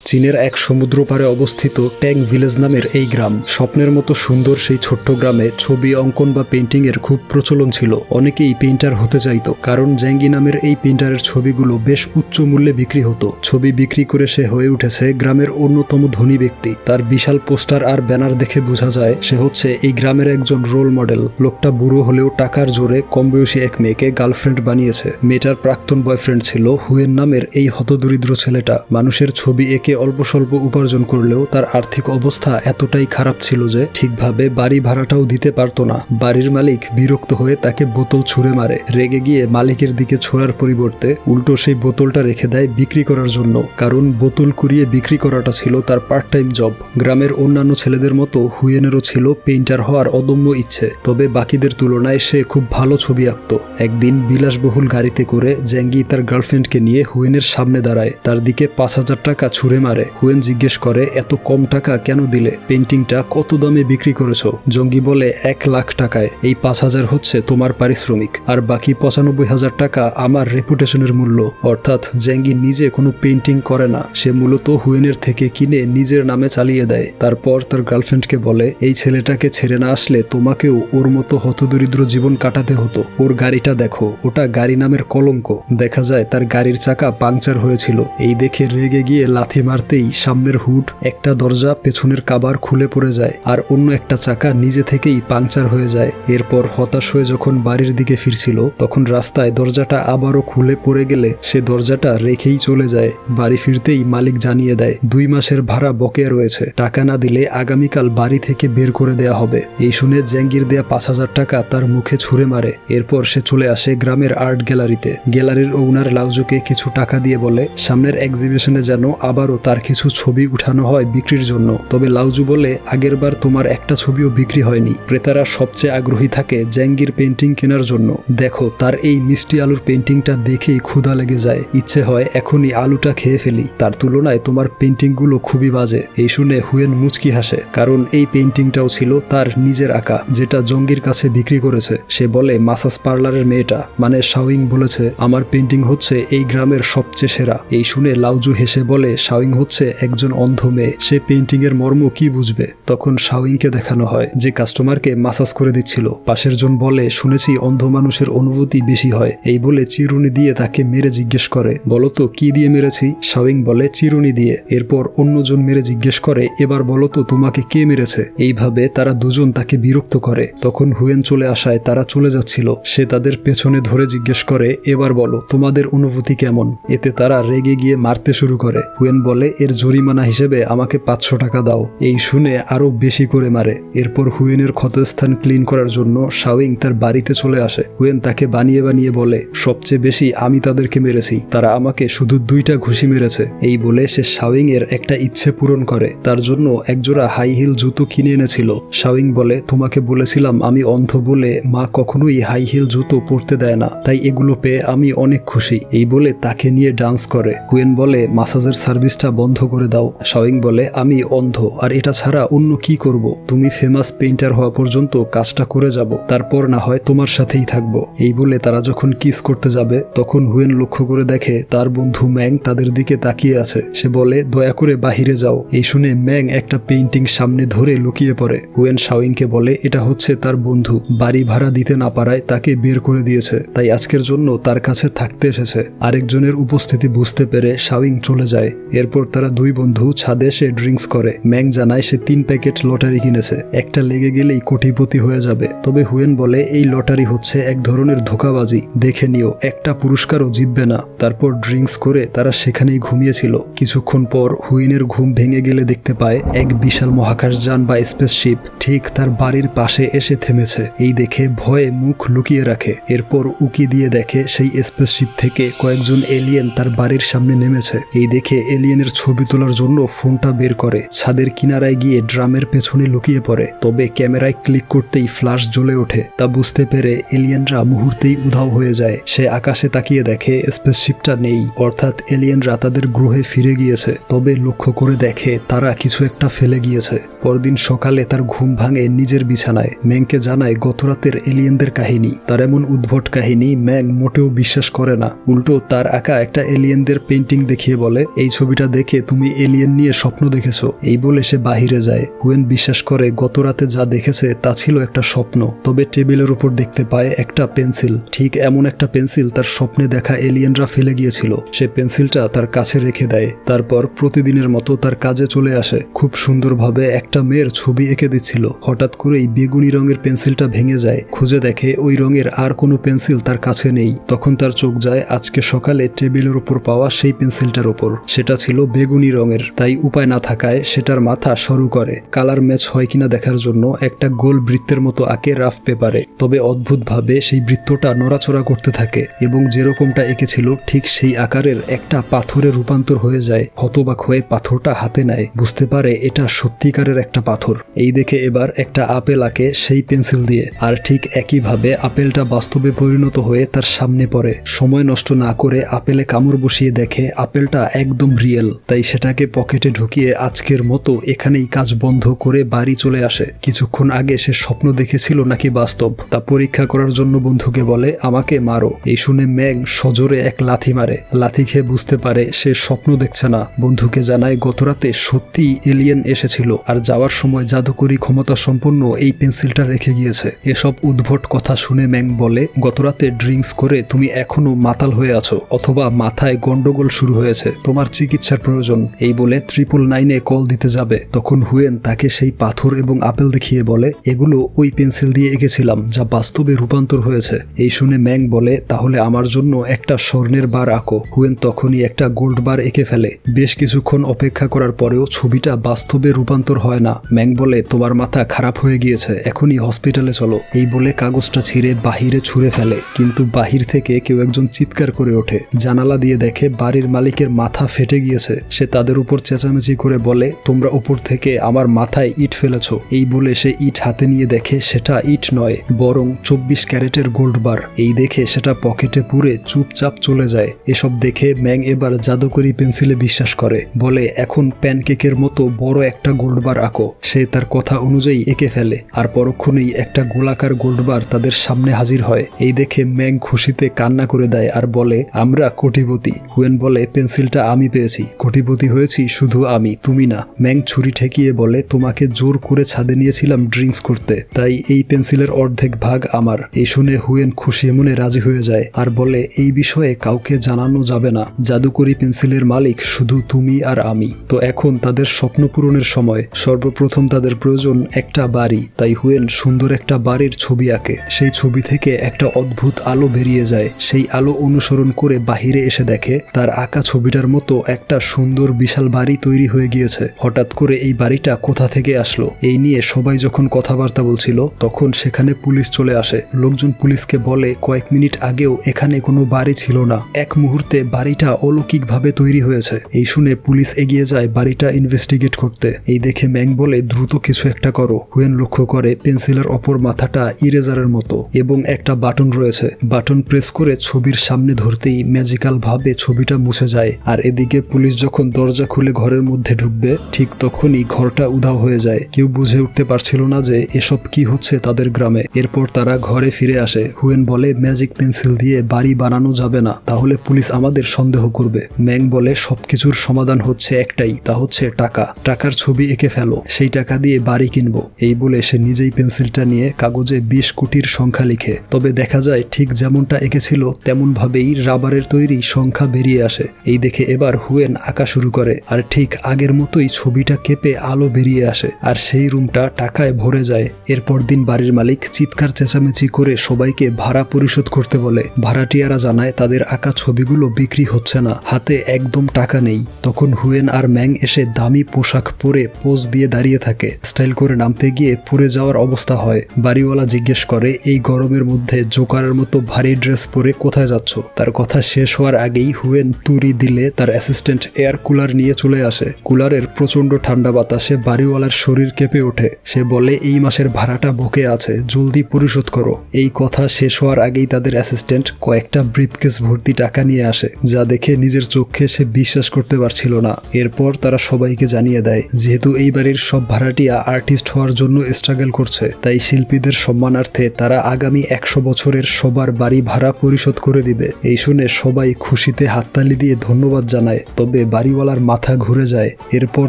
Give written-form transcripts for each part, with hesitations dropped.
চীনের এক সমুদ্র পারে অবস্থিত ট্যাং ভিলেজ নামের এই গ্রাম। স্বপ্নের মতো সুন্দর সেই ছোট্ট গ্রামে ছবি অঙ্কন বা পেন্টিং এর খুব প্রচলন ছিল। অনেকেই পেইন্টার হতে চাইতো, কারণ জ্যাঙ্গি নামের এই পেইন্টারের ছবিগুলো বেশ উচ্চ মূল্যে বিক্রি হতো। ছবি বিক্রি করে সে হয়ে উঠেছে গ্রামের অন্যতম ধনী ব্যক্তি। তার বিশাল পোস্টার আর ব্যানার দেখে বোঝা যায় সে হচ্ছে এই গ্রামের একজন রোল মডেল। লোকটা বুড়ো হলেও টাকার জোরে কম বয়সী এক মেয়েকে গার্লফ্রেন্ড বানিয়েছে। মেয়েটার প্রাক্তন বয়ফ্রেন্ড ছিল হুয়েন নামের এই হতদরিদ্র ছেলেটা। মানুষের ছবি এঁকে অল্প স্বল্প উপার্জন করলেও তার আর্থিক অবস্থা এতটাই খারাপ ছিল যে ঠিকভাবে বাড়ি ভাড়াটাও দিতে পারতো না। বাড়ির মালিক বিরক্ত হয়ে তাকে বোতল ছুঁড়ে মারে। রেগে গিয়ে মালিকের দিকে ছোড়ার পরিবর্তে উল্টো সেই বোতলটা রেখে দেয় বিক্রি করার জন্য, কারণ বোতল কুড়িয়ে বিক্রি করাটা ছিল তার পার্ট টাইম জব। গ্রামের অন্যান্য ছেলেদের মতো হুয়েনেরও ছিল পেইন্টার হওয়ার অদম্য ইচ্ছে, তবে বাকিদের তুলনায় সে খুব ভালো ছবি আঁকত। একদিন বিলাসবহুল গাড়িতে করে জ্যাঙ্গি তার গার্লফ্রেন্ডকে নিয়ে হুয়েনের সামনে দাঁড়ায়। তার দিকে 5,000 টাকা ছুঁড়ে মারে। হুয়েন জিজ্ঞেস করে, এত কম টাকা কেন দিলে? পেইন্টিংটা কত দামে বিক্রি করেছো? জঙ্গি বলে, 1 লাখ টাকায়। এই 5,000 হচ্ছে তোমার পারিশ্রমিক, আর বাকি 95,000 টাকা আমার রেপুটেশনের মূল্য। অর্থাৎ জ্যাঙ্গি নিজে কোনো পেইন্টিং করে না, সে মূলত হুয়েনের থেকে কিনে নিজের নামে চালিয়ে দেয়। তারপর তার গার্লফ্রেন্ডকে বলে, এই ছেলেটাকে ছেড়ে না আসলে তোমাকেও ওর মতো হতদরিদ্র জীবন কাটাতে হতো। ওর গাড়িটা দেখো, ওটা গাড়ি নামের কলঙ্ক। দেখা যায় তার গাড়ির চাকা পাংচার হয়েছিল। এই দেখে রেগে গিয়ে লাথি মারতেই সামনের হুড, একটা দরজা, পেছনের কাবার খুলে পড়ে যায়, আর অন্য একটা চাকা নিজে থেকেই পাংচার হয়ে যায়। এরপর হতাশ হয়ে যখন বাড়ির দিকে ফিরছিল, তখন রাস্তায় দরজাটা আবারও খুলে পড়ে গেলে সে দরজাটা রেখেই চলে যায়। বাড়ি ফিরতেই মালিক জানিয়ে দেয় 2 মাসের ভাড়া বকেয়া রয়েছে, টাকা না দিলে আগামীকাল বাড়ি থেকে বের করে দেয়া হবে। এই শুনে জ্যাঙ্গির দেয়া 5,000 টাকা তার মুখে ছুঁড়ে মারে। এরপর সে চলে আসে গ্রামের আর্ট গ্যালারিতে। গ্যালারির ওনার লাউজুকে কিছু টাকা দিয়ে বলে সামনের এক্সিবিশনে যেন আবারও তার কিছু ছবি উঠানো হয় বিক্রির জন্য। তবে লাউজু বলে, আগেরবার তোমার একটা ছবিও বিক্রি হয়নি। ক্রেতারা সবচেয়ে আগ্রহী থাকে জ্যাঙ্গির পেন্টিং কেনার জন্য। দেখো, তার এই মিষ্টি আলুর পেন্টিংটা দেখেই ক্ষুধা লেগে যায়, ইচ্ছে হয় এখনই আলুটা খেয়ে ফেলি। তার তুলনায় তোমার পেন্টিংগুলো খুবই বাজে। এই শুনে হুয়েন মুচকি হাসে, কারণ এই পেন্টিংটাও ছিল তার নিজের আঁকা, যেটা জঙ্গির কাছে বিক্রি করেছে। সে বলে, মাসাজ পার্লারের মেয়েটা মানে শাওয়িং বলেছে আমার পেন্টিং হচ্ছে এই গ্রামের সবচেয়ে সেরা। এই শুনে লাউজু হেসে বলে, শাওয়িং হচ্ছে একজন অন্ধ মেয়ে, সে পেন্টিং এর মর্ম কি বুঝবে? তখন শাওয়িংকে দেখানো হয় যে কাস্টমারকে মাসাজ করে দিচ্ছিল। পাশের জন বলে, শুনেছি অন্ধ মানুষের অনুভূতি বেশি হয়। এই বলে চিরুনি দিয়ে তাকে মেরে জিজ্ঞেস করে, বলো তো কি দিয়ে মেরেছি? শাওয়িং বলে, চিরুনি দিয়ে। এরপর অন্যজন মেরে জিজ্ঞেস করে, এবার বলো তো তোমাকে কে মেরেছে? এইভাবে তারা দুজন তাকে বিরক্ত করে। তখন হুয়েন চলে আসায় তারা চলে যাচ্ছিল। সে তাদের পেছনে ধরে জিজ্ঞেস করে, এবার বলো তোমাদের অনুভূতি কেমন? এতে তারা রেগে গিয়ে মারতে শুরু করে। হুয়েন বলে, এর জরিমানা হিসেবে আমাকে 500 টাকা দাও। এই শুনে আরো বেশি করে মারে। এরপর হুয়েনের ক্ষতস্থান ক্লিন করার জন্য শাওয়িং তার বাড়িতে চলে আসে। হুয়েন তাকে বানিয়ে বানিয়ে বলে, সবচেয়ে বেশি আমি তাদেরকে মেরেছি, তারা আমাকে শুধু 2টা ঘুষি মেরেছে। এই বলে সে শাওয়িং এর একটা ইচ্ছে পূরণ করে। তার জন্য একজোড়া হাই হিল জুতো কিনে এনেছিল। শাওয়িং বলে, তোমাকে বলেছিলাম আমি অন্ধ বলে মা কখনোই হাই হিল জুতো পরতে দেয় না, তাই এগুলো পেয়ে আমি অনেক খুশি। এই বলে তাকে নিয়ে ডান্স করে। হুয়েন বলে, মাসাজের সার্ভিসটা বন্ধ করে দাও। শাওয়িং বলে, আমি অন্ধ, আর এটা ছাড়া অন্য কি করব? তুমি ফেমাস পেইন্টার হওয়া পর্যন্ত কাজটা করে যাব, তারপর না হয় তোমার সাথেই থাকবো। এই বলে তারা যখন কিস করতে যাবে, তখন হুয়েন লক্ষ্য করে দেখে তার বন্ধু ম্যাং তাদের দিকে তাকিয়ে আছে। সে বলে, দয়া করে বাহিরে যাও। এই শুনে ম্যাং একটা পেইন্টিং সামনে ধরে লুকিয়ে পড়ে। হুয়েন শাওয়িংকে বলে, এটা হচ্ছে তার বন্ধু, বাড়ি ভাড়া দিতে না পারায় তাকে বের করে দিয়েছে, তাই আজকের জন্য তার কাছে থাকতে এসেছে। আরেকজনের উপস্থিতি বুঝতে পেরে শাওয়িং চলে যায়। এরপর তারা 2 বন্ধু ছাদে এসে ড্রিঙ্কস করে। ম্যাং জানায় সে 3 প্যাকেট লটারি কিনেছে, একটা লেগে গেলেই কোটিপতি হয়ে যাবে। তবে হুয়েন বলে, এই লটারি হচ্ছে এক ধরনের ধোঁকাবাজি, দেখে নিও, একটা পুরস্কারও জিতবে না। তারপর ড্রিঙ্কস করে তারা সেখানেই ঘুমিয়েছিল। কিছুক্ষণ পর হুয়েনের ঘুম ভেঙে গেলে দেখতে পায় এক বিশাল মহাকাশযান বা স্পেসশিপ ঠিক তার বাড়ির পাশে এসে থেমেছে। এই দেখে ভয়ে মুখ লুকিয়ে রাখে। এরপর উকি দিয়ে দেখে সেই স্পেসশিপ থেকে কয়েকজন এলিয়েন তার বাড়ির সামনে নেমেছে। এই দেখে এলিয়েনের ছবি তোলার জন্য ফোনটা বের করে ছাদের কিনারায় গিয়ে ড্রামের পেছনে লুকিয়ে পড়ে। তবে ক্যামেরায় ক্লিক করতেই ফ্ল্যাশ জ্বলে ওঠে। তা বুঝতে পেরে এলিয়েনরা মুহূর্তেই উধাও হয়ে যায়। সে আকাশে তাকিয়ে দেখে স্পেসশিপটা নেই, অর্থাৎ এলিয়েনরা তাদের গ্রহে ফিরে গিয়েছে। তবে লক্ষ্য করে দেখে তারা কিছু একটা ফেলে গিয়েছে। পরদিন সকালে তার ঘুম ভাঙে নিজের বিছানায়। ম্যাংকে জানায় গতরাতের এলিয়েনদের কাহিনী। তার এমন উদ্ভট কাহিনী ম্যাং মোটেও বিশ্বাস করে না। উল্টো তার আঁকা একটা এলিয়েনদের পেইন্টিং দেখিয়ে বলে, এই ছবিটা দেখে তুমি এলিয়েন নিয়ে স্বপ্ন দেখেছো। এই বলে সে বাহিরে যায়। হুয়েন বিশ্বাস করে গত রাতে যা দেখেছে তা ছিল একটা স্বপ্ন। তবে টেবিলের উপর দেখতে পায় একটা পেন্সিল। ঠিক এমন একটা পেন্সিল তার স্বপ্নে দেখা এলিয়েনরা ফেলে গিয়েছিল। সে পেন্সিলটা তার কাছে রেখে দেয়। তারপর প্রতিদিনের মতো তার কাজে চলে আসে। খুব সুন্দরভাবে একটা মেয়ের ছবি এঁকে দিচ্ছিল। হঠাৎ করেই বেগুনি রঙের পেন্সিলটা ভেঙে যায়। খুঁজে দেখে ওই রঙের আর কোনো পেন্সিল তার কাছে নেই। তখন তার চোখ যায় আজকে সকালে টেবিলের উপর পাওয়া সেই পেন্সিলটার উপর। সেটা ছিল বেগুনি রঙের। তাই উপায় না থাকায় সেটার মাথা সরু করে কালার ম্যাচ হয় কিনা দেখার জন্য একটা গোল বৃত্তের মতো আঁকে রাফ পেপারে। তবে অদ্ভুতভাবে সেই বৃত্তটা নড়াচড়া করতে থাকে এবং যেরকমটা এঁকেছিল ঠিক সেই আকারের একটা পাথরে রূপান্তর হয়ে যায়। হতবাক হয়ে পাথরটা হাতে নেয়। বুঝতে পারে এটা সত্যিকারের একটা পাথর। এই দেখে এবার একটা আপেল আঁকে সেই পেন্সিল দিয়ে। আর ঠিক একইভাবে আপেলটা বাস্তবে পরিণত হয়ে তার সামনে পড়ে। সময় নষ্ট না করে আপেলে কামড় বসিয়ে দেখে আপেলটা একদম রিয়েল। তাই সেটাকে পকেটে ঢুকিয়ে আজকের মতো এখানেই কাজ বন্ধ করে বাড়ি চলে আসে। কিছুক্ষণ আগে সে স্বপ্ন দেখেছিল নাকি বাস্তব তা পরীক্ষা করার জন্য বন্ধুকে বলে আমাকে মারো। এই শুনে ম্যাং সজোরে এক লাথি মারে। লাথি খেয়ে বুঝতে পারে সে স্বপ্ন দেখছে না। বন্ধুকে জানায় গতরাতে সত্যিই এলিয়েন এসেছিল আর যাওয়ার সময় জাদুকরী ক্ষমতা সম্পন্ন এই পেন্সিলটা রেখে গিয়েছে। এসব উদ্ভট কথা শুনে ম্যাং বলে গতরাতে ড্রিঙ্কস করে তুমি এখনো মাতাল হয়ে আছো অথবা মাথায় গন্ডগোল শুরু হয়েছে, তোমার চিকিৎসার প্রয়োজন। এই বলে 999-এ কল দিতে যাবে। তখন হুয়েন তাকে সেই পাথর এবং আপেল দেখিয়ে বলে এগুলো ওই পেন্সিল দিয়ে এঁকেছিলাম যা বাস্তবে রূপান্তর হয়েছে। এই শুনে ম্যাং বলে তাহলে আমার জন্য একটা স্বর্ণের বার আঁকো। হুয়েন তখনই একটা গোল্ড বার এঁকে ফেলে। বেশ কিছুক্ষণ অপেক্ষা করার পরেও ছবিটা বাস্তবে রূপান্তর হয় না। ম্যাং বলে তোমার মাথা খারাপ হয়ে গিয়েছে, এখনই হসপিটালে চলো। এই বলে কাগজটা ছিঁড়ে বাহিরে ছুঁড়ে ফেলে। কিন্তু বাহির থেকে কেউ একজন চিৎকার করে ওঠে। জানালা দিয়ে দেখে বাড়ির মালিকের মাথা ফেটে গিয়েছে। সে তাদের উপর চেঁচামেচি করে বলে তোমরা উপর থেকে আমার মাথায় ইট ফেলেছ। এই বলে সে ইট হাতে নিয়ে দেখে সেটা ইট নয় বরং 24 ক্যারেটের গোল্ড বার। এই দেখে সেটা পকেটে পুরে চুপচাপ চলে যায়। এসব দেখে ম্যাং এবার জাদুকরি পেন্সিলে বিশ্বাস করে। বলে এখন প্যানকেকের মতো বড় একটা গোল্ড বার আঁকো। সে তার কথা অনুযায়ী এঁকে ফেলে আর পরক্ষণেই একটা গোলাকার গোল্ড বার তাদের সামনে হাজির হয়। এই দেখে ম্যাং খুশিতে কান্না করে দেয় আর বলে আমরা কোটিপতি। হুয়েন বলে পেন্সিলটা আমি পেয়েছি, কোটিপতি হয়েছি শুধু আমি, তুমি না। ম্যাং ছুরি ঠেকিয়ে বলে তোমাকে জোর করে ছাদে নিয়েছিলাম ড্রিঙ্কস করতে, তাই এই পেন্সিলের অর্ধেক ভাগ আমার। এই শুনে হুয়েন খুশি মনে রাজি হয়ে যায় আর বলে এই বিষয়ে কাউকে জানানো যাবে না। জাদুকরি পেন্সিলের মালিক শুধু তুমি আর আমি। তো এখন তাদের স্বপ্ন পূরণের সময়। সর্বপ্রথম তাদের প্রয়োজন একটা বাড়ি। তাই হুয়েন সুন্দর একটা বাড়ির ছবি আঁকে। সেই ছবি থেকে একটা অদ্ভুত আলো বেরিয়ে যায়। সেই আলো অনুসরণ করে বাহিরে এসে দেখে তার আঁকা ছবিটার মতো একটা সুন্দর বিশাল বাড়ি তৈরি হয়ে গিয়েছে। হঠাৎ করে এই বাড়িটা কোথা থেকে আসলো এই নিয়ে সবাই যখন কথাবার্তা বলছিল তখন সেখানে পুলিশ চলে আসে। লোকজন পুলিশকে বলে কয়েক মিনিট আগেও এখানে কোনো বাড়ি ছিল না, এক মুহূর্তে বাড়িটা অলৌকিকভাবে তৈরি হয়েছে। এই শুনে পুলিশ এগিয়ে যায় বাড়িটা ইনভেস্টিগেট করতে। এই দেখে ম্যাং বলে দ্রুত কিছু একটা করো। হুয়েন লক্ষ্য করে পেন্সিলের অপর মাথাটা ইরেজারের মতো এবং একটা বাটন রয়েছে। বাটন প্রেস করে ছবির সামনে ধরতেই ম্যাজিক্যাল ভাবে ছবিটা মুছে যায়। আর এদিকে পুলিশ যখন দরজা খুলে ঘরের মধ্যে ঢুকবে ঠিক তখনই ঘরটা উধাও হয়ে যায়। কেউ বুঝে উঠতে পারছিল না যে এসব কি হচ্ছে তাদের গ্রামে। এরপর তারা ঘরে ফিরে আসে। হুয়েন বলে ম্যাজিক পেন্সিল দিয়ে বাড়ি বানানো যাবে না, তাহলে পুলিশ আমাদের সন্দেহ করবে। ম্যাং বলে সবকিছুর সমাধান হচ্ছে একটাই, তা হচ্ছে টাকা। টাকার ছবি এঁকে ফেলো, সেই টাকা দিয়ে বাড়ি কিনবো। এই বলে সে নিজেই পেন্সিলটা নিয়ে কাগজে 20 কোটির সংখ্যা লিখে। তবে দেখা যায় ঠিক যেমনটা এঁকেছিল তেমন ভাবেই রাবারের তৈরি সংখ্যা বেরিয়ে আসে। এই দেখে এবার হুয়েন আঁকা শুরু করে আর ঠিক আগের মতোই ছবিটা কেঁপে আলো বেরিয়ে আসে আর সেই রুমটা টাকায় ভরে যায়। এরপর দিন বাড়ির মালিক চিৎকার চেঁচামেচি করে সবাইকে ভাড়া পরিশোধ করতে বলে। ভাড়াটিয়ারা জানায় তাদের আঁকা ছবিগুলো বিক্রি হচ্ছে না, হাতে একদম টাকা নেই। তখন হুয়েন আর ম্যাং এসে দামি পোশাক পরে পোজ দিয়ে দাঁড়িয়ে থাকে। স্টাইল করে নামতে গিয়ে পুড়ে যাওয়ার অবস্থা হয়। বাড়িওয়ালা জিজ্ঞেস করে এই গরমের মধ্যে জোকারের মতো ভারী ড্রেস পরে কোথায় যাচ্ছ? তার কথা শেষ হওয়ার আগেই হুয়েন তুড়ি দিলে তার অ্যাসিস্ট্যান্ট এয়ার কুলার নিয়ে চলে আসে। কুলারের প্রচন্ড ঠান্ডা বাতাসে বাড়িওয়ালার শরীর কেঁপে ওঠে। সে বলে এই মাসের ভাড়াটা বকে আছে, জলদি পরিশোধ করো। এই কথা শেষ হওয়ার আগেই তাদের অ্যাসিস্ট্যান্ট কয়েকটা ব্রিফকেস ভর্তি টাকা নিয়ে আসে, যা দেখে নিজের চোখে সে বিশ্বাস করতে পারছিল না। এরপর তারা সবাইকে জানিয়ে দেয় যেহেতু এই বাড়ির সব ভাড়াটিয়া আর্টিস্ট হওয়ার জন্য স্ট্রাগল করছে, তাই শিল্পীদের সম্মানার্থে তারা আগামী 100 বছরের সবার বাড়ি ভাড়া পরিশোধ করে দিবে। এই শুনে সবাই খুশিতে হাততালি দিয়ে ধন্যবাদ জানায়। তবে বাড়িওয়ালার মাথা ঘুরে যায়। এরপর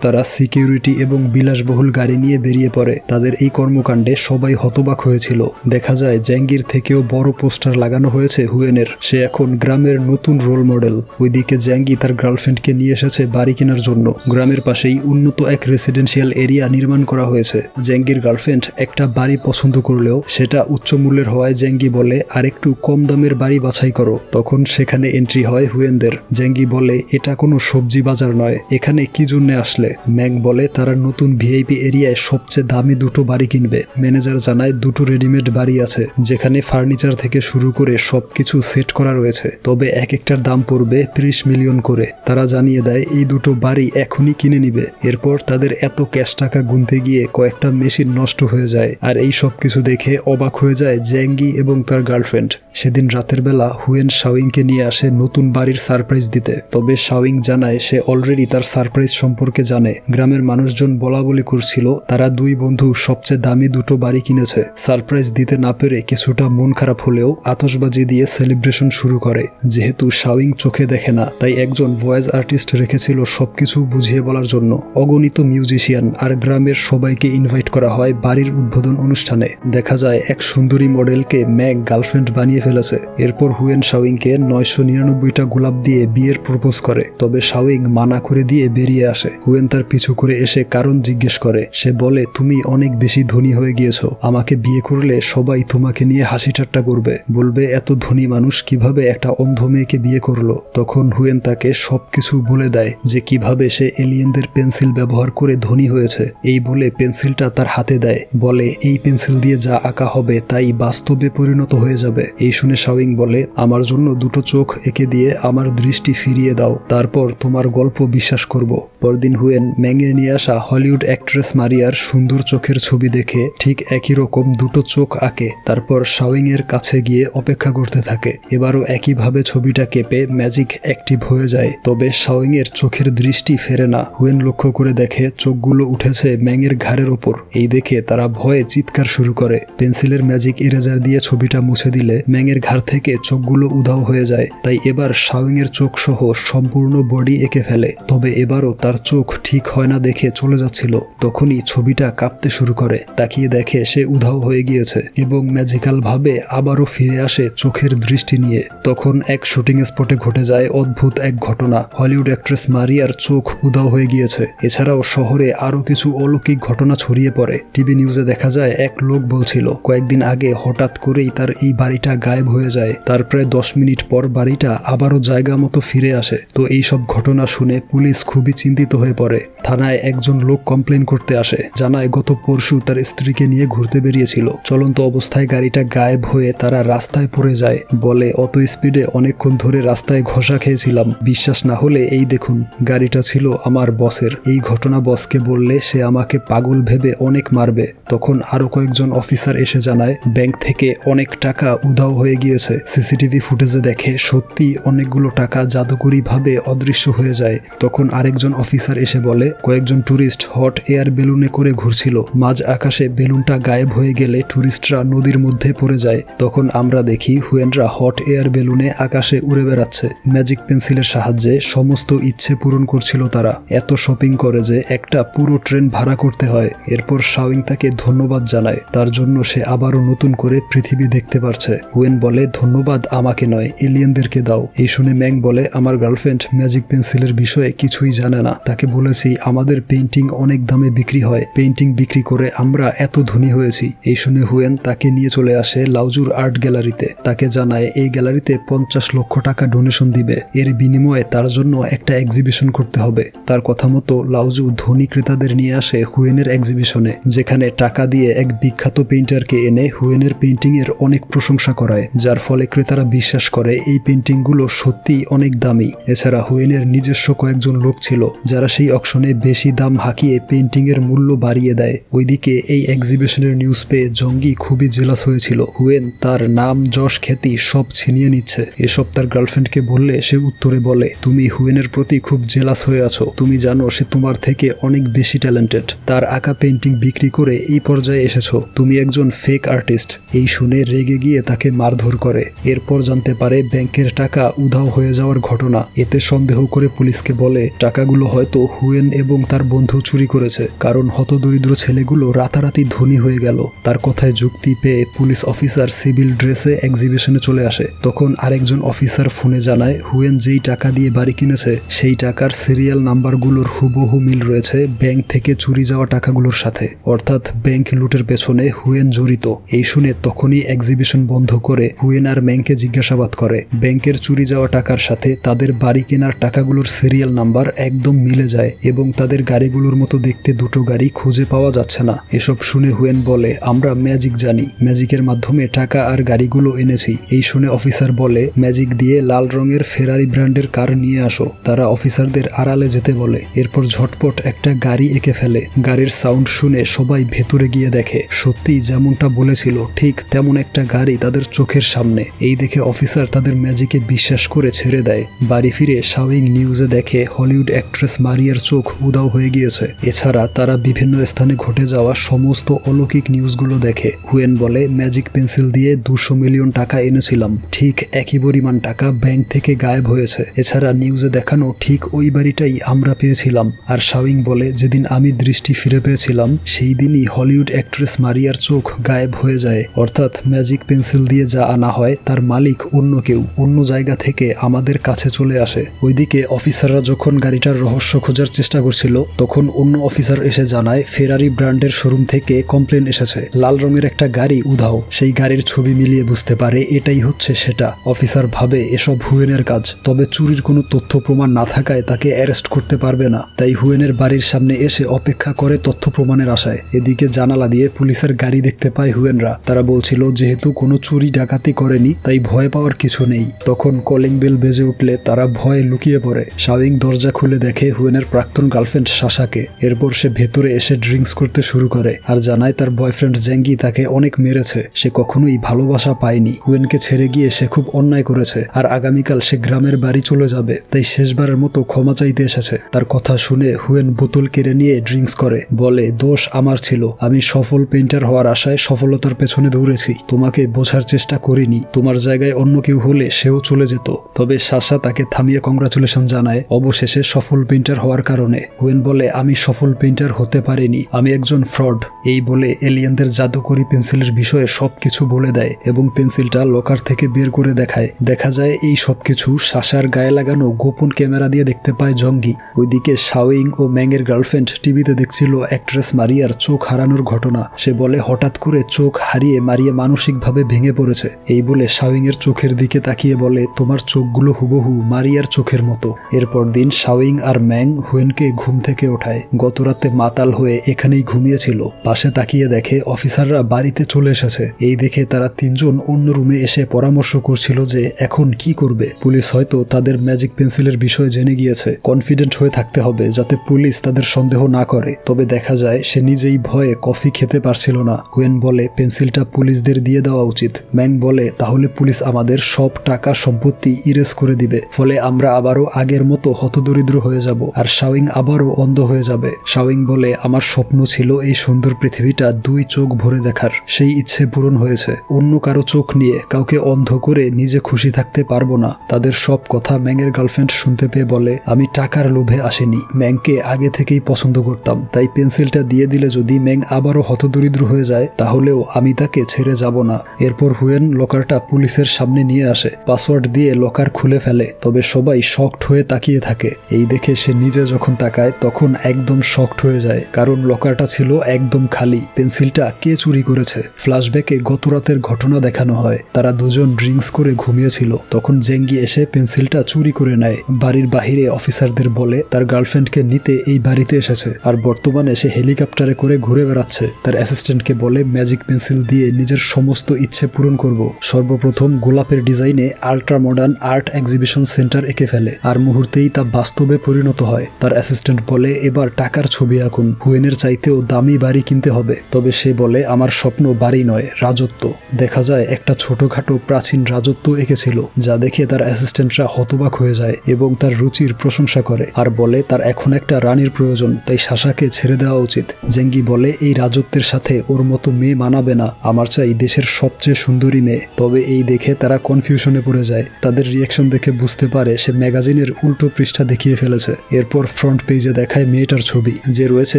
তারা সিকিউরিটি এবং বিলাসবহুল গাড়ি নিয়ে বেরিয়ে পড়ে। তাদের এই কর্মকাণ্ডে সবাই হতবাক হয়েছিল। দেখা যায় জাহাঙ্গীর থেকেও বড় পোস্টার লাগানো হয়েছে হুয়েনের। সে এখন গ্রামের নতুন রোল মডেল। ওইদিকে জাহাঙ্গীর তার গার্লফ্রেন্ডকে নিয়ে এসেছে বাড়ি কেনার জন্য। গ্রামের পাশেই উন্নত এক রেসিডেন্সিয়াল এরিয়া নির্মাণ করা হয়েছে। জাহাঙ্গীর গার্লফ্রেন্ড একটা বাড়ি পছন্দ করলেও সেটা উচ্চ মূল্যের হওয়ায় জাহাঙ্গীর বলে আর একটু কম দামের বাড়ি বাছাই করো। তখন সেখানে এন্ট্রি হয় হুয়েনদের। জাহাঙ্গীর বলে এটা কোনো সবজি বাজার নয়, এখানে কি জন্য আসলে? ম্যাং বলে তারা নতুন ভিআইপি এরিয়ায় সবচেয়ে দামি দুটো বাড়ি কিনবে। ম্যানেজার জানায় দুটো রেডিমেড বাড়ি আছে যেখানে ফার্নিচার থেকে শুরু করে সবকিছু সেট করা রয়েছে, তবে এক একটার দাম পড়বে 30 মিলিয়ন করে। তারা জানিয়ে দেয় এই দুটো বাড়ি এখনই কিনে নিবে। এরপর তাদের এত ক্যাশ টাকা গুনতে গিয়ে কয়েকটা মেশিন নষ্ট হয়ে যায়। আর এই সব কিছু দেখে অবাক হয়ে যায় জাহাঙ্গীর এবং তার গার্লফ্রেন্ড। সেদিন রাতের বেলা হুয়েন শাওইংকে নিয়ে আসে নতুন বাড়ির সারপ্রাইজ দিতে, তবে শাওইং জানায় সে অলরেডি তার সারপ্রাইজ সম্পর্কে জানে। গ্রামের মানুষজন বলা বলি করছিল তারা দুই বন্ধু সবচেয়ে দামি দুটো বাড়ি কিনেছে। সারপ্রাইজ দিতে না পেরে কিছুটা মন খারাপ হলেও আতশবাজি দিয়ে সেলিব্রেশন শুরু করে। যেহেতু শাওইং চোখে দেখে না, তাই একজন ভয়েস আর্টিস্ট রেখেছিল সবকিছু বুঝিয়ে বলার জন্য। অগণিত মিউজিশিয়ান আর গ্রামের সবাইকে ইনভাইট করা হয় বাড়ির উদ্বোধন অনুষ্ঠানে। দেখা যায় এক সুন্দরী মডেলকে ম্যাগ গার্লফ্রেন্ড বানিয়ে ফেলেছে। এরপর হুয়েন শাওইংকে 999টা গোলাপ দিয়ে বিয়ের প্রপোজ করে, তবে শাওইং মানা করে দিয়ে বেরিয়ে আসে। হুয়েন তার পিছু করে এসে কারণ জিজ্ঞেস করে। সে বলে তুমি অনেক বেশি ধনী হয়ে গিয়েছো, আমাকে বিয়ে করলে সবাই তোমাকে নিয়ে হাসি ঠাট্টা করবে, বলবে এত ধনী মানুষ কিভাবে একটা অন্ধ মেয়েকে বিয়ে করলো। তখন হুয়েন তাকে সবকিছু বলে দেয় যে কিভাবে সে এলিয়েনদের পেন্সিল ব্যবহার করে ধনী হয়েছে। এই বলে পেন্সিলটা তার হাতে দেয়, বলে এই পেন্সিল দিয়ে যা আঁকা হবে তাই বাস্তবে পরিণত হয়ে যাবে। এই শুনে শাওইং বলে আমার জন্য দুটো চোখ এঁকে দিয়ে আমার দৃষ্টি ফিরিয়ে দাও, তারপর তোমার গল্প বিশ্বাস করব। পরদিন হুয়েন ম্যাংয়ের নিয়ে আসা হলিউড অ্যাক্ট্রেস মারিয়ার সুন্দর চোখের ছবি দেখে ঠিক একই রকম দুটো চোখ আঁকে। তারপর শাওইং এর কাছে গিয়ে অপেক্ষা করতে থাকে। এবারও একইভাবে ছবিটা কেঁপে ম্যাজিক অ্যাক্টিভ হয়ে যায়, তবে শাওইং এর চোখের দৃষ্টি ফেরে না। হুয়েন লক্ষ্য করে দেখে চোখগুলো উঠেছে ম্যাংয়ের ঘাড়ের ওপর। এই দেখে তারা ভয়ে চিৎকার শুরু করে। পেন্সিলের ম্যাজিক ইরেজার দিয়ে ছবিটা মুছে দিলে ম্যাংয়ের ঘাড় থেকে চোখগুলো উধাও হয়ে যায়। তাই এবার শাওইং এর চোখ সহ সম্পূর্ণ বডি এঁকে ফেলে, তবে এবারও তার চোখ ঠিক হয় না দেখে চলে যাচ্ছিল। তখনই ছবিটা কাঁপতে শুরু করে। তাকিয়ে দেখে সে উধাও হয়ে গিয়েছে এবং ম্যাজিক্যাল ভাবে আবারও ফিরে আসে চোখের দৃষ্টি নিয়ে। তখন এক শুটিং স্পটে ঘটে যায় অদ্ভুত এক ঘটনা। হলিউড অ্যাক্ট্রেস মারিয়ার চোখ উধাও হয়ে গিয়েছে। এছাড়াও শহরে আরো কিছু অলৌকিক ঘটনা ছড়িয়ে পড়ে। টিভি নিউজে দেখা যায় এক লোক বলছিল কয়েকদিন আগে হঠাৎ করেই তার এই বাড়িটা গায়েব হয়ে যায়। তার প্রায় 10 মিনিট পর বাড়িটা আবারও জায়গা মতো ফিরে আসে। তো এই সব ঘটনা শুনে পুলিশ খুবই চিন্তিত হয়ে পড়ে। থানায় একজন লোক কমপ্লেন করতে আসে, জানায় গত পরশু তার স্ত্রীকে নিয়ে ঘুরতে বেরিয়েছিল। চলন্ত অবস্থায় গাড়িটা গায়েব হয়ে তারা রাস্তায় পড়ে যায়। বলে অত স্পিডে অনেকক্ষণ ধরে রাস্তায় ঘষা খেয়েছিলাম, বিশ্বাস না হলে এই দেখুন, গাড়িটা ছিল আমার বসের। এই ঘটনা বসকে বললে সে আমাকে পাগল ভেবে অনেক মারবে। তখন আরো কয়েকজন অফিসার এসে জানায় ব্যাংক থেকে অনেক টাকা উধাও হয়ে গিয়েছে। সিসিটিভি ফুটেজে দেখে সত্যি অনেকগুলো টাকা জাদুকরি ভাবে অদৃশ্য হয়ে যায়। তখন আরেকজন অফিসার এসে বলে কয়েকজন টুরিস্ট হট এয়ার বেলুনে করে ঘুরছিল, মাঝ আকাশে বেলুনটা গায়েব হয়ে গেলে টুরিস্টরা নদীর মধ্যে পড়ে যায়। তখন আমরা দেখি হুয়েনরা হট এয়ার বেলুনে আকাশে উড়ে বেড়াচ্ছে। ম্যাজিক পেন্সিলের সাহায্যে সমস্ত ইচ্ছে পূরণ করছিল তারা। এত শপিং করে যে একটা পুরো ট্রেন ভাড়া করতে হয়। এরপর শাওইং তাকে ধন্যবাদ জানায়, তার জন্য সে আবারও নতুন করে পৃথিবী দেখতে পারছে। হুয়েন বলে ধন্যবাদ আমাকে নয়, এলিয়েনদেরকে দাও। এই শুনে ম্যাং বলে আমার গার্লফ্রেন্ড ম্যাজিক পেন্সিলের বিষয়ে কিছুই জানে না। তাকে বলেছি আমাদের পেইন্টিং অনেক দামে বিক্রি হয়, পেইন্টিং বিক্রি করে আমরা এত ধনী হয়েছি। এই শুনে হুয়েন তাকে নিয়ে চলে আসে লাউজুর আর্ট গ্যালারিতে। তাকে জানায় এই গ্যালারিতে 50 লক্ষ টাকা ডোনেশন দিবে, এর বিনিময়ে তার জন্য একটা এক্সিবিশন করতে হবে। তার কথা মতো লাউজু ধনী ক্রেতাদের নিয়ে আসে হুয়েনের এক্সিবিশনে, যেখানে টাকা দিয়ে এক বিখ্যাত পেইন্টারকে এনে হুয়েনের পেইন্টিং এর অনেক প্রশংসা করায়, যার ফলে ক্রেতারা বিশ্বাস করে এই পেইন্টিংগুলো সত্যি অনেক দামি। এছাড়া হুয়েনের নিজস্ব কয়েকজন লোক ছিল যারা সেই অকশনে বেশি দাম হাঁকিয়ে পেইন্টিং এর মূল্য বাড়িয়ে দেয়। ওইদিকে এই এক্সিবিশনের নিউজ পেয়ে জঙ্গি খুবই জেলাস হয়েছিল। হুয়েন তার নাম যশ খ্যাতি সব ছিনিয়ে নিচ্ছে। এসব তার গার্লফ্রেন্ডকে বললে সে উত্তরে বলে তুমি হুয়েনের প্রতি খুব জেলাস হয়ে আছো, তুমি জানো সে তোমার থেকে অনেক বেশি ট্যালেন্টেড। তার আঁকা পেইন্টিং বিক্রি করে এই পর্যায়ে এসেছো, তুমি একজন ফেক আর্টিস্ট। এই শুনে রেগে গিয়ে তাকে মারধর করে। এরপর জানতে পারে ব্যাংকের টাকা উধাও হয়ে যাওয়ার ঘটনা। এতে সন্দেহ করে করে পুলিশকে বলে টাকাগুলো হয়তো হুয়েন এবং তার বন্ধু চুরি করেছে, কারণ হতদরিদ্র ছেলেগুলো রাতারাতি ধনী হয়ে গেল। তার কথায় যুক্তি পেয়ে পুলিশ অফিসার সিভিল ড্রেসে এক্সিবিশনে চলে আসে। তখন আরেকজন অফিসার ফোনে জানায় হুয়েন যেই টাকা দিয়ে বাড়ি কিনেছে সেই টাকার সিরিয়াল নাম্বারগুলোর হুবহু মিল রয়েছে ব্যাংক থেকে চুরি যাওয়া টাকাগুলোর সাথে, অর্থাৎ ব্যাংক লুটের পেছনে হুয়েন জড়িত। এই শুনে তখনই এক্সিবিশন বন্ধ করে হুয়েন আর ম্যাংকে জিজ্ঞাসাবাদ করে। ব্যাংকের চুরি যাওয়া টাকার সাথে তাদের বাড়ি কেনার টাকাগুলোর সিরিয়াল নাম্বার একদম মিলে যায় এবং তাদের গাড়িগুলোর মতো দেখতে দুটো গাড়ি খুঁজে পাওয়া যাচ্ছে না। এসব শুনে হুয়েন বলে আমরা ম্যাজিক জানি, ম্যাজিকের মাধ্যমে টাকা আর গাড়িগুলো এনেছি। এই শুনে অফিসার বলে ম্যাজিক দিয়ে লাল রঙের ফেরারি ব্র্যান্ডের কার নিয়ে আসো। তারা অফিসারদের আড়ালে যেতে বলে। এরপর ঝটপট একটা গাড়ি এঁকে ফেলে। গাড়ির সাউন্ড শুনে সবাই ভেতরে গিয়ে দেখে সত্যি যেমনটা বলেছিল ঠিক তেমন একটা গাড়ি তাদের চোখের সামনে। এই দেখে অফিসার তাদের ম্যাজিকে বিশ্বাস করে ছেড়ে দেয়। বাড়ি ফিরে শাওয়িং নিউজে দেখে হলিউড অ্যাক্ট্রেস মারিয়ার চোখ উধাও হয়ে গিয়েছে। এছাড়া তারা বিভিন্ন স্থানে ঘটে যাওয়া সমস্ত অলৌকিক নিউজগুলো দেখে। হুয়েন বলে ম্যাজিক পেন্সিল দিয়ে 200 মিলিয়ন টাকা এনেছিলাম, ঠিক একই পরিমাণ টাকা ব্যাংক থেকে গায়েব হয়েছে। এছাড়া নিউজে দেখানো ঠিক ওই বাড়িটাই আমরা পেয়েছিলাম। আর শাওয়িং বলে যেদিন আমি দৃষ্টি ফিরে পেয়েছিলাম সেই দিনই হলিউড অ্যাক্ট্রেস মারিয়ার চোখ গায়েব হয়ে যায়, অর্থাৎ ম্যাজিক পেন্সিল দিয়ে যা আনা হয় তার মালিক অন্য কেউ, অন্য জায়গা থেকে আমাদের কাছে চলে আসে। ওইদিকে অফিসাররা যখন গাড়িটার রহস্য খোঁজার চেষ্টা করছিল তখন অন্য অফিসার এসে জানায় ফেরারি ব্র্যান্ডের শোরুম থেকে কমপ্লেন এসেছে, লাল রঙের একটা গাড়ি উধাও। সেই গাড়ির ছবি মিলিয়ে বুঝতে পারে এটাই হচ্ছে সেটা। অফিসার ভাবে এসব হুয়েনের কাজ, তবে চুরির কোনো তথ্য প্রমাণ না থাকায় তাকে অ্যারেস্ট করতে পারবে না। তাই হুয়েনের বাড়ির সামনে এসে অপেক্ষা করে তথ্য প্রমাণের আশায়। এদিকে জানালা দিয়ে পুলিশের গাড়ি দেখতে পায় হুয়েনরা। তারা বলছিল যেহেতু কোনো চুরি ডাকাতি করেনি তাই ভয় পাওয়ার কিছু নেই। তখন কলিং বেল বেজে উঠলে তারা ভয়ে লুকিয়ে পড়ে। শাওয়িং দরজা খুলে দেখে হুয়েনের প্রাক্তন গার্লফ্রেন্ড সাশাকে। এরপর সে ভেতরে এসে ড্রিঙ্কস করতে শুরু করে আর জানায় তার বয়ফ্রেন্ড জেঙ্গি তাকে অনেক মেরেছে, সে কখনোই ভালোবাসা পায়নি। হুয়েনকে ছেড়ে গিয়ে সে খুব অন্যায় করেছে আর আগামীকাল সে গ্রামের বাড়ি চলে যাবে, তাই শেষবারের মতো ক্ষমা চাইতে এসেছে। তার কথা শুনে হুয়েন বোতল কেড়ে নিয়ে ড্রিঙ্কস করে, বলে দোষ আমার ছিল, আমি সফল পেইন্টার হওয়ার আশায় সফলতার পেছনে দৌড়েছি, তোমাকে বোঝার চেষ্টা করিনি। তোমার জায়গায় অন্য কেউ হলে সেও চলে যেত। তবে সাশা তাকে থামিয়ে কংগ্রাচুলেশন জানায় অবশেষে সফল পেইন্টার হওয়ার কারণে। হুয়েন বলে আমি সফল পেইন্টার হতে পারিনি, আমি একজন ফ্রড। এই বলে এলিয়েনদের জাদুকরি পেন্সিলের বিষয়ে সবকিছু বলে দেয় এবং পেন্সিলটা লকার থেকে বের করে দেখায়। দেখা যায় এই সবকিছু সাশার গায়ে লাগানো গোপন ক্যামেরা দিয়ে দেখতে পায় জঙ্গি। ওইদিকে শাওয়িং ও ম্যাংয়ের গার্লফ্রেন্ড টিভিতে দেখছিল অ্যাক্ট্রেস মারিয়ার চোখ হারানোর ঘটনা। সে বলে হঠাৎ করে চোখ হারিয়ে মারিয়া মানসিকভাবে ভেঙে পড়েছে। এই বলে শাওয়িং এর চোখের দিকে তাকিয়ে বলে তোমার চোখগুলো হুবহু মারিয়ার চোখের মতো। এরপর দিন শাওয়িং আর ম্যাং হুয়েনকে ঘুম থেকে ওঠায়। গতরাতে মাতাল হয়ে এখানেই ঘুমিয়েছিল। পাশে তাকিয়ে দেখে অফিসাররা বাড়িতে চলে এসেছে। এই দেখে তারা তিনজন অন্য রুমে এসে পরামর্শ করছিল যে এখন কি করবে। পুলিশ হয়তো তাদের ম্যাজিক পেন্সিলের বিষয়ে জেনে গিয়েছে। কনফিডেন্ট হয়ে থাকতে হবে যাতে পুলিশ তাদের সন্দেহ না করে। তবে দেখা যায় সে নিজেই ভয়ে কফি খেতে পারছিল না। হুয়েন বলে পেন্সিলটা পুলিশদের দিয়ে দেওয়া উচিত। ম্যাং বলে তাহলে পুলিশ আমাদের সব টাকা সম্পত্তি ইরেজ করে দিবে, ফলে আমরা আবারও আগের মতো হতদরিদ্র হয়ে যাব আর শাওয়িং আবারও অন্ধ হয়ে যাবে। শাওয়িং বলে আমার স্বপ্ন ছিল এই সুন্দর পৃথিবীটা 2 চোখ ভরে দেখার, সেই ইচ্ছে পূরণ হয়েছে। অন্য কারো চোখ নিয়ে কাউকে অন্ধ করে নিজে খুশি থাকতে পারবো না। তাদের সব কথা ম্যাংয়ের গার্লফ্রেন্ড শুনতে পেয়ে বলে আমি টাকার লোভে আসিনি, ম্যাংকে আগে থেকেই পছন্দ করতাম, তাই পেন্সিলটা দিয়ে দিলে যদি ম্যাং আবারও হতদরিদ্র হয়ে যায় তাহলেও আমি তাকে ছেড়ে যাব না। এরপর হুয়েন লকারটা পুলিশের সামনে নিয়ে আসে। পাসওয়ার্ড দিয়ে লকার খুলে ফেলে। তবে সবাই শকড হয়ে তাকিয়ে থাকে। এই দেখে সে নিজে যখন তাকায় তখন একদম শকড হয়ে যায়, কারণ লকারটা ছিল একদম খালি। পেন্সিলটা কে চুরি করেছে? ফ্ল্যাশব্যাকে গত রাতের ঘটনা দেখানো হয়। তারা দুজন ড্রিঙ্কস করে ঘুমিয়েছিল। তখন জেঙ্গি এসে পেন্সিলটা চুরি করে নেয়। বাড়ির বাহিরে অফিসারদের বলে তার গার্লফ্রেন্ডকে নিতে এই বাড়িতে এসেছে আর বর্তমানে সে হেলিকপ্টারে করে ঘুরে বেড়াচ্ছে। তার অ্যাসিস্ট্যান্টকে বলে ম্যাজিক পেন্সিল দিয়ে নিজের সমস্ত ইচ্ছে পূরণ করব। সর্বপ্রথম গোলাপের ডিজাইনে ultra modern art exhibition centre এঁকে ফেলে আর মুহূর্তেই তা বাস্তবে পরিণত হয়। তার অ্যাসিস্ট্যান্ট বলে এবার টাকার ছবি আঁকুন। হুয়েনের চাইতেও দামি বাড়ি কিনতে কিনতে হবে। তবে সে বলে আমার স্বপ্ন বাড়ি নয়, রাজত্ব। দেখা যায় একটা ছোটখাটো প্রাচীন রাজত্ব এঁকেছিল, যা দেখে তার অ্যাসিস্ট্যান্টরা হতবাক হয়ে যায় এবং তার রুচির প্রশংসা করে আর বলে তার এখন একটা রানীর প্রয়োজন, তাই সাশাকে ছেড়ে দেওয়া উচিত। জেঙ্গি বলে এই রাজত্বের সাথে ওর মতো মেয়ে মানাবে না, আমার চাই দেশের সবচেয়ে সুন্দরী মেয়ে। তবে এই দেখে তারা কনফিউশনে পড়ে যায়। তাদের রিয়াকশন দেখে বুঝতে পারে সে ম্যাগাজিনের উল্টো পৃষ্ঠা দেখিয়ে ফেলেছে। এরপর ফ্রন্ট পেজে দেখায় মেয়েটার ছবি যে রয়েছে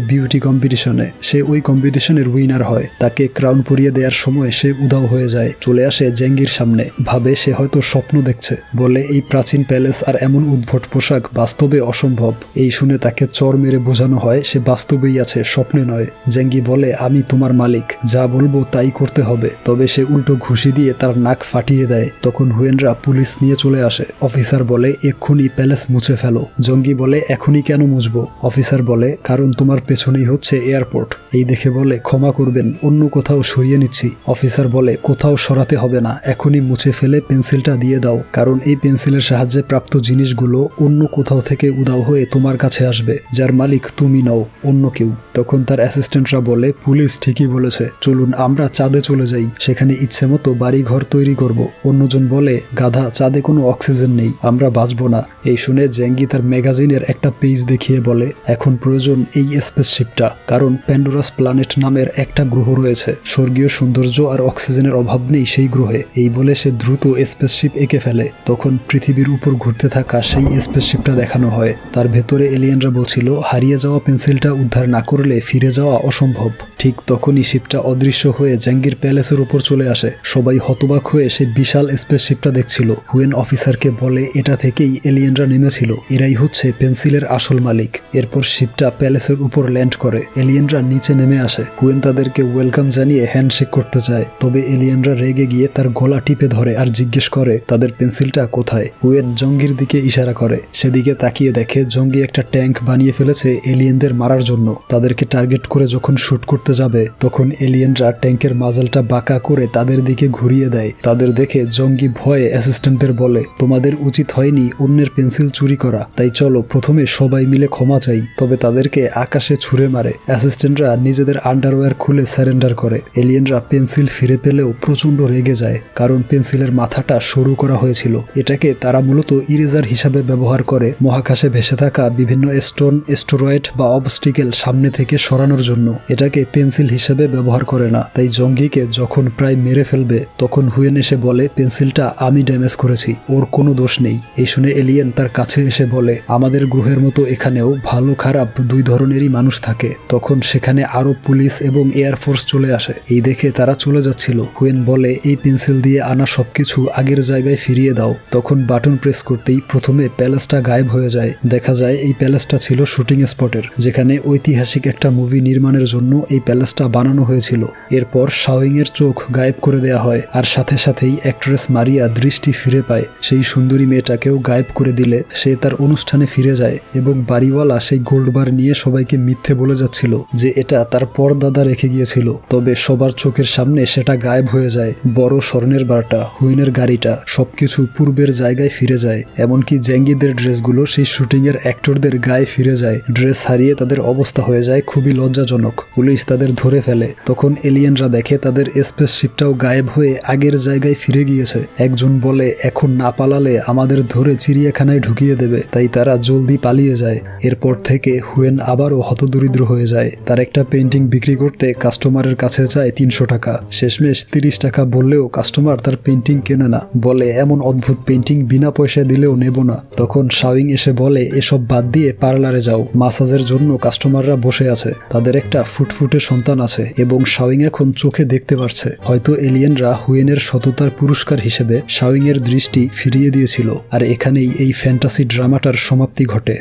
বিউটি কম্পিটিশনে। সে ওই কম্পিটিশনের উইনার হয়। তাকে ক্রাউন পরিয়ে দেওয়ার সময় সে উধাও হয়ে যায়, চলে আসে জেঙ্গির সামনে। ভাবে সে হয়তো স্বপ্ন দেখছে, বলে এই প্রাচীন প্যালেস আর এমন উদ্ভট পোশাক বাস্তবে অসম্ভব। এই শুনে তাকে চর মেরে বোঝানো হয় সে বাস্তবেই আছে, স্বপ্নে নয়। জেঙ্গি বলে আমি তোমার মালিক, যা বলবো তাই করতে হবে। তবে সে উল্টো ঘুষি দিয়ে তার নাক ফাটিয়ে দেয়। তখন হুয়েনরা পুলিশ নিয়ে চলে আসে। অফিসার বলে এক্ষুনি প্যালেস মুছে ফেলো। জঙ্গি বলে এখনই কেন মুছবো? অফিসার বলে কারণ তোমার পেছনেই হচ্ছে এয়ারপোর্ট। এই দেখে বলে ক্ষমা করবেন, অন্য কোথাও সরিয়ে নিচ্ছি। অফিসার বলে কোথাও সরাতে হবে না, এখনই মুছে ফেলে পেন্সিলটা দিয়ে দাও, কারণ এই পেন্সিলের সাহায্যে প্রাপ্ত জিনিসগুলো অন্য কোথাও থেকে উধাও হয়ে তোমার কাছে আসবে, যার মালিক তুমি নও, অন্য কেউ। তখন তার অ্যাসিস্ট্যান্টরা বলে পুলিশ ঠিকই বলেছে, চলুন আমরা চাঁদে চলে যাই, সেখানে ইচ্ছে মতো বাড়ি ঘর তৈরি করব। অন্যজন বলে গাধা, চাঁদে কোনো অক্সিজেন নেই, আমরা বাঁচবো না। এই শুনে জেঙ্গি তার ম্যাগাজিনের একটা পেজ দেখিয়ে বলে এখন প্রয়োজন এই স্পেসশিপটা, কারণ প্যান্ডোরাস প্ল্যানেট নামের একটা গ্রহ রয়েছে, স্বর্গীয় সৌন্দর্য আর অক্সিজেনের অভাব নেই সেই গ্রহে। এই বলে সে দ্রুত স্পেসশিপ এঁকে ফেলে। তখন পৃথিবীর উপর ঘুরতে থাকা সেই স্পেসশিপটা দেখানো হয়। তার ভেতরে এলিয়েনরা বলছিল হারিয়ে যাওয়া পেন্সিলটা উদ্ধার না করলে ফিরে যাওয়া অসম্ভব। ঠিক তখনই শিপটা অদৃশ্য হয়ে জেঙ্গির প্যালেসের উপর চলে আসে। সবাই হতবাক হয়ে সে বিশাল স্পেসশিপটা দেখছিল। হুয়েন অফিসারকে বলে এটা থেকেই এলিয়েনরা নেমেছিল, এরাই হচ্ছে পেন্সিলের আসল মালিক। এরপর শিপটা প্যালেসের উপর ল্যান্ড করে। এলিয়েনরা নিচে নেমে আসে। হুয়েন তাদেরকে ওয়েলকাম জানিয়ে হ্যান্ডশেক করতে চায়, তবে এলিয়েনরা রেগে গিয়ে তার গলা টিপে ধরে আর জিজ্ঞেস করে তাদের পেন্সিলটা কোথায়। হুয়েন জঙ্গির দিকে ইশারা করে। সেদিকে তাকিয়ে দেখে জঙ্গি একটা ট্যাঙ্ক বানিয়ে ফেলেছে এলিয়েনদের মারার জন্য। তাদেরকে টার্গেট করে যখন শুট করতে যাবে তখন এলিয়েনরা ট্যাঙ্কের মাজালটা বাঁকা করে তাদের দিকে ঘুরিয়ে দেয়। তাদের দেখে জঙ্গি ভয়ে অ্যাসিস্ট্যান্টদের বলে তোমাদের উচিত হয়নি অন্যের পেন্সিল চুরি করা, তাই চলো প্রথমে সবাই মিলে ক্ষমা চাই। তবে তাদেরকে আকাশে ছুঁড়ে মারে। অ্যাসিস্ট্যান্টরা নিজেদের আন্ডারওয়্যার খুলে স্যারেন্ডার করে। এলিয়েনরা পেন্সিল ফিরে পেলেও প্রচন্ড রেগে যায়, কারণ পেন্সিলের মাথাটা সরু করা হয়েছিল। এটাকে তারা মূলত ইরেজার হিসাবে ব্যবহার করে মহাকাশে ভেসে থাকা বিভিন্ন স্টোন, অ্যাস্টেরয়েড বা অবস্টিকেল সামনে থেকে সরানোর জন্য। এটাকে পেন্সিল হিসেবে ব্যবহার করে না। তাই জঙ্গিকে যখন প্রায় মেরে ফেলবে তখন হুয়েন এসে বলে পেন্সিলটা আমি ড্যামেজ করেছি, ওর কোনো দোষ নেই। এই শুনে এলিয়েন তার কাছে এসে বলে আমাদের গ্রহের মতো এখানেও ভালো খারাপ দুই ধরনেরই মানুষ থাকে। তখন সেখানে আরো পুলিশ এবং এয়ারফোর্স চলে আসে। এই দেখে তারা চলে যাচ্ছিল। হুয়েন বলে এই পেন্সিল দিয়ে আনা সবকিছু আগের জায়গায় ফিরিয়ে দাও। তখন বাটন প্রেস করতেই প্রথমে প্যালেসটা গায়েব হয়ে যায়। দেখা যায় এই প্যালেসটা ছিল শুটিং স্পটের, যেখানে ঐতিহাসিক একটা মুভি নির্মাণের জন্য এই প্যালেসটা বানানো হয়েছিল। এরপর শাওয়িং এর চোখ গায়েব করে দেয়া হয়, আর সাথে সাথেই অ্যাক্ট্রেস মারিয়া দৃষ্টি ফিরে পায়। সেই সুন্দরী মেয়েটাকেও গায়েব করে দিলে সে তার অনুষ্ঠানে ফিরে যায় এবং বাড়িওয়ালা সেই গোল্ড বার নিয়ে সবাইকে মিথ্যে বলে যাচ্ছিল যে এটা তার পরদাদা রেখে গিয়েছিল। তবে সবার চোখের সামনে সেটা গায়েব হয়ে যায়। বড় স্বর্ণের বারটা, হুইনের গাড়িটা, সবকিছু পূর্বের জায়গায় ফিরে যায়। এমনকি জেঙ্গিদের ড্রেসগুলো সেই শুটিং এর অ্যাক্টরদের গায়ে ফিরে যায়। ড্রেস হারিয়ে তাদের অবস্থা হয়ে যায় খুবই লজ্জাজনক। পুলিশ তাদের ধরে ফেলে। তখন এলিয়েনরা দেখে তাদের স্পেসশিপটাও গায়েব হয়ে আগের জায়গায় ফিরে গিয়েছে। একজন বলে এখন না পালালে আমাদের ধরে চিড়িয়াখানায় ঢুকিয়ে দেবে, তাই তারা জলদি পালিয়ে যায়। এরপর থেকে হুয়েন আবারও হতদরিদ্র হয়ে যায়। তার একটা পেন্টিং বিক্রি করতে কাস্টমারের কাছে চায় 300 টাকা। শেষমেশ 30 টাকা বললেও কাস্টমার তার পেন্টিং কেনে না, বলে এমন অদ্ভুত পেন্টিং বিনা পয়সায় দিলেও নেব না। তখন শাওয়িং এসে বলে এসব বাদ দিয়ে পার্লারে যাও, মাসাজের জন্য কাস্টমাররা বসে আছে, তাদের একটা ফুটফুটে সন্তান আছে এবং শাওয়িং এখন চোখে দেখতে পারছে। হয়তো এলিয়েনরা হুয়েনের সততার পুরস্কার হিসেবে শাওয়িং এর দৃষ্টি ফিরিয়ে দিয়েছিল। আর এখানেই এই ফ্যান্টাসি ড্রামাটার সমাপ্তি ঘটে।